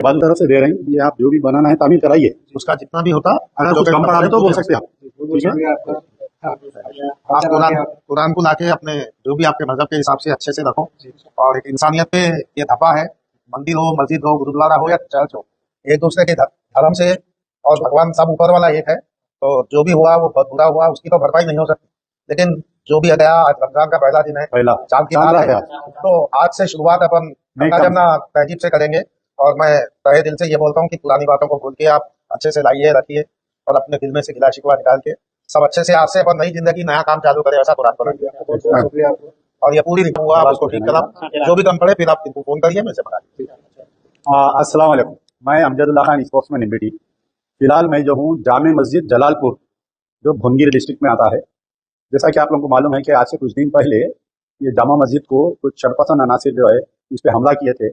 बाजू तरफ से दे रहे हैं, ये आप जो भी बनाना है तामील कराइए, उसका जितना भी होता, अगर कुछ कम पड़ा तो बोल सकते हैं आप, ठीक है। आप कुरान को लाके अपने जो भी आपके मजहब के हिसाब से अच्छे से रखो, और एक इंसानियत पे ये धब्बा है, मंदिर हो, मस्जिद हो, गुरुद्वारा हो या चर्च हो, एक दूसरे के धर्म से और भगवान सब ऊपर वाला एक है, तो जो भी हुआ वो बहुत बुरा हुआ, उसकी तो भरपाई नहीं हो सकती, लेकिन जो भी गया, आज रमजान का पहला दिन है, पहला चांद की रात है, तो आज से शुरुआत अपन जमना तहजीब से करेंगे। और मैं तहे दिल से ये बोलता हूँ कि पुरानी बातों को भूल के आप अच्छे से लाइए, रखिए, और अपने दिल में से गिला शिकवा निकाल के सब अच्छे से आज से अपन नई जिंदगी नया काम चालू करें, ऐसा कुरान पर दिया। और ये पूरी हुआ, आप उसको ठीक करा, जो भी कम पड़े फिर आप फोन करिए, मैं से बना। अस्सलाम वालेकुम, मैं अमजदुल्लाह खान, स्पोर्ट्समैन एमबीटी। फिलहाल मैं जो हूँ जामे मस्जिद जलालपुर, जो भुवनगिरी डिस्ट्रिक्ट में आता है। जैसा कि आप लोगों को मालूम है कि आज से कुछ दिन पहले ये जामा मस्जिद को कुछ शरपसंद अनासिर जो है इस पे हमला किए थे,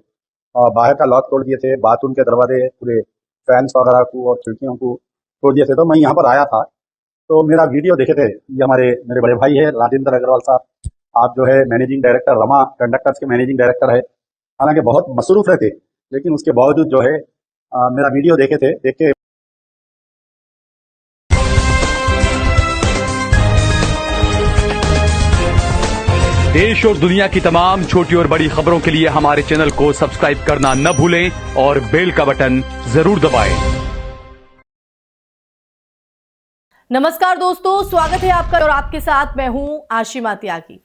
और बाहर का लॉक तोड़ दिए थे, बाथरूम के दरवाजे, पूरे फैंस वगैरह को और खिड़कियों को तोड़ दिए थे। तो मैं यहाँ पर आया था, तो मेरा वीडियो देखे थे, ये मेरे बड़े भाई है राजेंद्र अग्रवाल साहब, आप जो है मैनेजिंग डायरेक्टर रमा कंडक्टर्स के मैनेजिंग डायरेक्टर है, हालांकि बहुत मसरूफ रहते, लेकिन उसके बावजूद जो है मेरा वीडियो देखे थे, देख के देश और दुनिया की तमाम छोटी और बड़ी खबरों के लिए हमारे चैनल को सब्सक्राइब करना न भूलें और बेल का बटन जरूर दबाएं। नमस्कार दोस्तों, स्वागत है आपका और आपके साथ मैं हूं आशिमा त्यागी।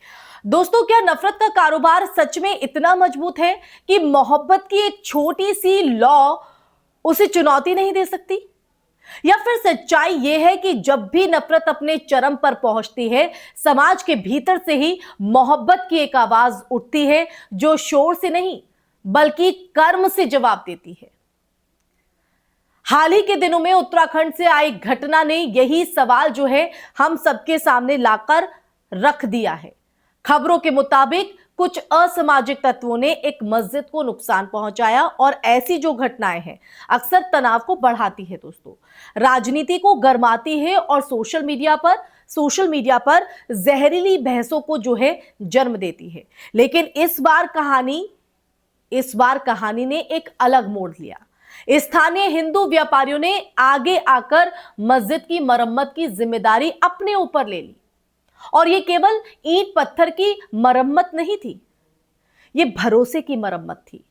दोस्तों, क्या नफरत का कारोबार सच में इतना मजबूत है कि मोहब्बत की एक छोटी सी लॉ उसे चुनौती नहीं दे सकती? या फिर सच्चाई यह है कि जब भी नफरत अपने चरम पर पहुंचती है, समाज के भीतर से ही मोहब्बत की एक आवाज उठती है, जो शोर से नहीं बल्कि कर्म से जवाब देती है। हाल ही के दिनों में उत्तराखंड से आई घटना ने यही सवाल जो है हम सबके सामने लाकर रख दिया है। खबरों के मुताबिक कुछ असामाजिक तत्वों ने एक मस्जिद को नुकसान पहुंचाया, और ऐसी जो घटनाएं हैं अक्सर तनाव को बढ़ाती है दोस्तों, राजनीति को गर्माती है और सोशल मीडिया पर जहरीली बहसों को जो है जन्म देती है। लेकिन इस बार कहानी ने एक अलग मोड़ लिया। स्थानीय हिंदू व्यापारियों ने आगे आकर मस्जिद की मरम्मत की जिम्मेदारी अपने ऊपर ले ली, और यह केवल ईंट पत्थर की मरम्मत नहीं थी, यह भरोसे की मरम्मत थी।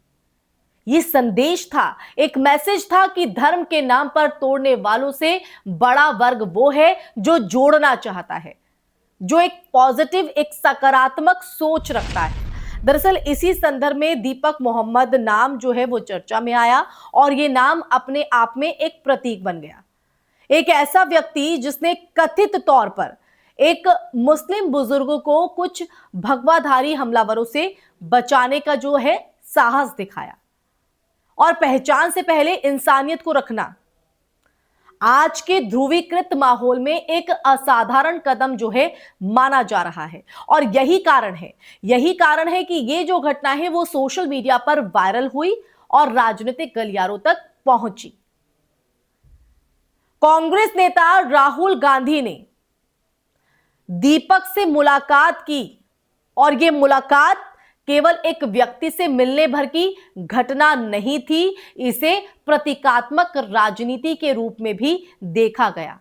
यह संदेश था, एक मैसेज था कि धर्म के नाम पर तोड़ने वालों से बड़ा वर्ग वो है जो जोड़ना चाहता है, जो एक पॉजिटिव, एक सकारात्मक सोच रखता है। दरअसल इसी संदर्भ में दीपक मोहम्मद नाम जो है वो चर्चा में आया, और ये नाम अपने आप में एक प्रतीक बन गया। एक ऐसा व्यक्ति जिसने कथित तौर पर एक मुस्लिम बुजुर्ग को कुछ भगवाधारी हमलावरों से बचाने का जो है साहस दिखाया, और पहचान से पहले इंसानियत को रखना आज के ध्रुवीकृत माहौल में एक असाधारण कदम जो है माना जा रहा है। और यही कारण है कि ये जो घटना है वो सोशल मीडिया पर वायरल हुई और राजनीतिक गलियारों तक पहुंची। कांग्रेस नेता राहुल गांधी ने दीपक से मुलाकात की, और यह मुलाकात केवल एक व्यक्ति से मिलने भर की घटना नहीं थी, इसे प्रतीकात्मक राजनीति के रूप में भी देखा गया।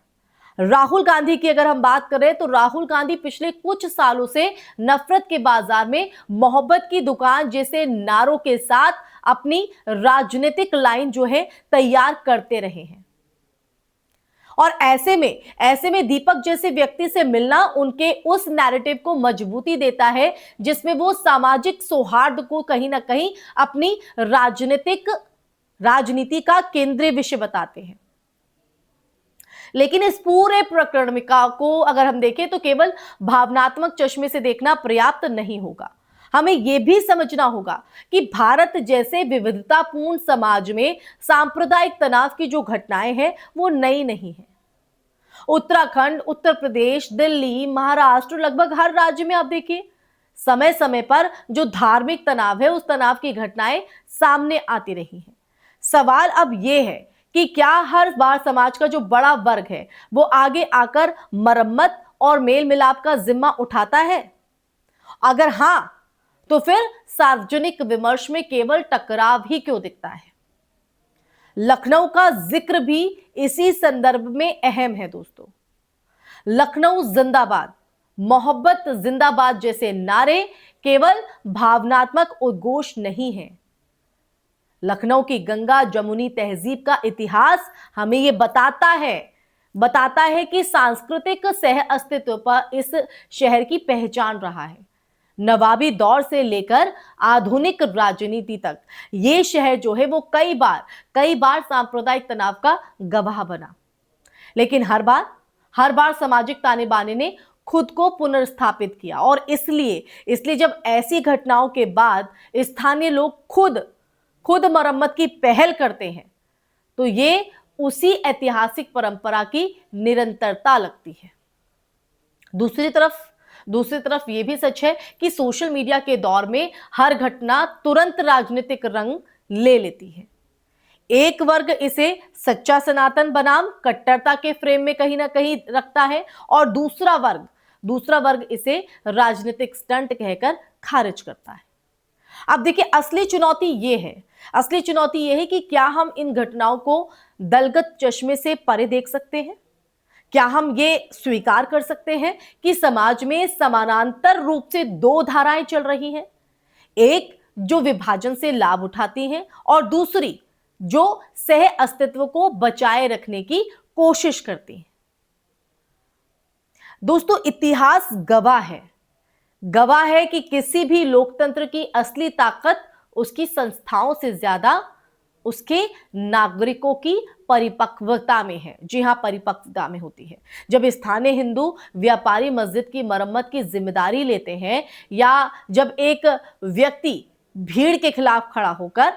राहुल गांधी की अगर हम बात करें तो राहुल गांधी पिछले कुछ सालों से नफरत के बाजार में मोहब्बत की दुकान जैसे नारों के साथ अपनी राजनीतिक लाइन जो है तैयार करते रहे हैं, और ऐसे में दीपक जैसे व्यक्ति से मिलना उनके उस नैरेटिव को मजबूती देता है जिसमें वो सामाजिक सौहार्द को कहीं ना कहीं अपनी राजनीति का केंद्रीय विषय बताते हैं। लेकिन इस पूरे प्रकरण को अगर हम देखें तो केवल भावनात्मक चश्मे से देखना पर्याप्त नहीं होगा। हमें यह भी समझना होगा कि भारत जैसे विविधतापूर्ण समाज में सांप्रदायिक तनाव की जो घटनाएं हैं वो नई नहीं है। उत्तराखंड, उत्तर प्रदेश, दिल्ली, महाराष्ट्र, लगभग हर राज्य में आप देखिए समय समय पर जो धार्मिक तनाव है उस तनाव की घटनाएं सामने आती रही हैं। सवाल अब यह है कि क्या हर बार समाज का जो बड़ा वर्ग है वो आगे आकर मरम्मत और मेल मिलाप का जिम्मा उठाता है? अगर हां, तो फिर सार्वजनिक विमर्श में केवल टकराव ही क्यों दिखता है? लखनऊ का जिक्र भी इसी संदर्भ में अहम है दोस्तों। लखनऊ जिंदाबाद, मोहब्बत जिंदाबाद जैसे नारे केवल भावनात्मक उद्घोष नहीं है। लखनऊ की गंगा जमुनी तहजीब का इतिहास हमें यह बताता है कि सांस्कृतिक सह अस्तित्व पर इस शहर की पहचान रहा है। नवाबी दौर से लेकर आधुनिक राजनीति तक ये शहर जो है वो कई बार सांप्रदायिक तनाव का गवाह बना, लेकिन हर बार सामाजिक ताने बाने ने खुद को पुनर्स्थापित किया। और इसलिए जब ऐसी घटनाओं के बाद स्थानीय लोग खुद मरम्मत की पहल करते हैं तो ये उसी ऐतिहासिक परंपरा की निरंतरता लगती है। दूसरी तरफ यह भी सच है कि सोशल मीडिया के दौर में हर घटना तुरंत राजनीतिक रंग ले लेती है। एक वर्ग इसे सच्चा सनातन बनाम कट्टरता के फ्रेम में कहीं ना कहीं रखता है और दूसरा वर्ग इसे राजनीतिक स्टंट कहकर खारिज करता है। अब देखिए, असली चुनौती ये है कि क्या हम इन घटनाओं को दलगत चश्मे से परे देख सकते हैं? क्या हम ये स्वीकार कर सकते हैं कि समाज में समानांतर रूप से दो धाराएं चल रही हैं, एक जो विभाजन से लाभ उठाती हैं और दूसरी जो सह अस्तित्व को बचाए रखने की कोशिश करती हैं? दोस्तों, इतिहास गवाह है कि किसी भी लोकतंत्र की असली ताकत उसकी संस्थाओं से ज्यादा उसके नागरिकों की परिपक्वता में है। जी हां, परिपक्वता में होती है। जब स्थानीय हिंदू व्यापारी मस्जिद की मरम्मत की जिम्मेदारी लेते हैं या जब एक व्यक्ति भीड़ के खिलाफ खड़ा होकर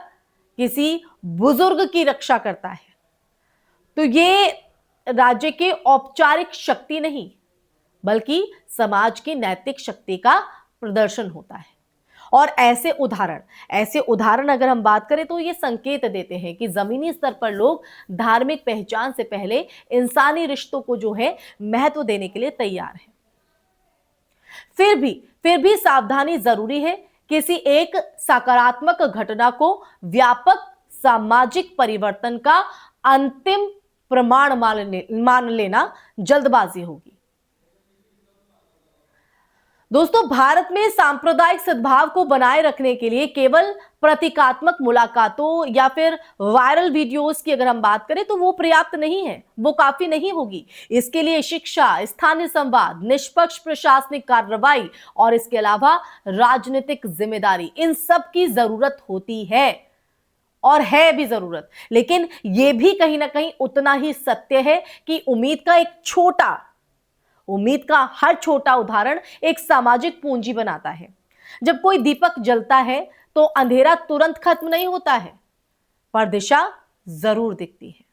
किसी बुजुर्ग की रक्षा करता है, तो ये राज्य के औपचारिक शक्ति नहीं बल्कि समाज की नैतिक शक्ति का प्रदर्शन होता है। और ऐसे उदाहरण अगर हम बात करें तो ये संकेत देते हैं कि जमीनी स्तर पर लोग धार्मिक पहचान से पहले इंसानी रिश्तों को जो है महत्व देने के लिए तैयार हैं। फिर भी सावधानी जरूरी है। किसी एक सकारात्मक घटना को व्यापक सामाजिक परिवर्तन का अंतिम प्रमाण मान लेना जल्दबाजी होगी। दोस्तों, भारत में सांप्रदायिक सद्भाव को बनाए रखने के लिए केवल प्रतीकात्मक मुलाकातों या फिर वायरल वीडियोस की अगर हम बात करें तो वो पर्याप्त नहीं है, वो काफी नहीं होगी। इसके लिए शिक्षा, स्थानीय संवाद, निष्पक्ष प्रशासनिक कार्रवाई और इसके अलावा राजनीतिक जिम्मेदारी, इन सब की जरूरत होती है और है भी जरूरत। लेकिन यह भी कहीं ना कहीं उतना ही सत्य है कि उम्मीद का हर छोटा उदाहरण एक सामाजिक पूंजी बनाता है। जब कोई दीपक जलता है तो अंधेरा तुरंत खत्म नहीं होता है, पर दिशा जरूर दिखती है।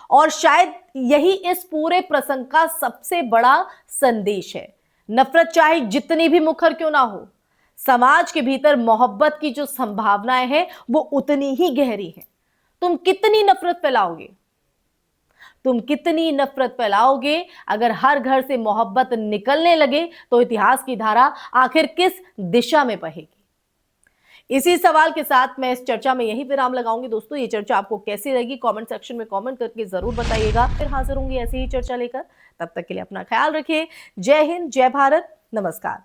और शायद यही इस पूरे प्रसंग का सबसे बड़ा संदेश है। नफरत चाहे जितनी भी मुखर क्यों ना हो, समाज के भीतर मोहब्बत की जो संभावनाएं हैं वो उतनी ही गहरी है। तुम कितनी नफरत फैलाओगे अगर हर घर से मोहब्बत निकलने लगे तो इतिहास की धारा आखिर किस दिशा में बहेगी? इसी सवाल के साथ मैं इस चर्चा में यही विराम लगाऊंगी। दोस्तों, ये चर्चा आपको कैसी लगी कमेंट सेक्शन में कमेंट करके जरूर बताइएगा। फिर हाजिर होंगी ऐसी ही चर्चा लेकर। तब तक के लिए अपना ख्याल रखिए। जय हिंद, जय भारत, नमस्कार।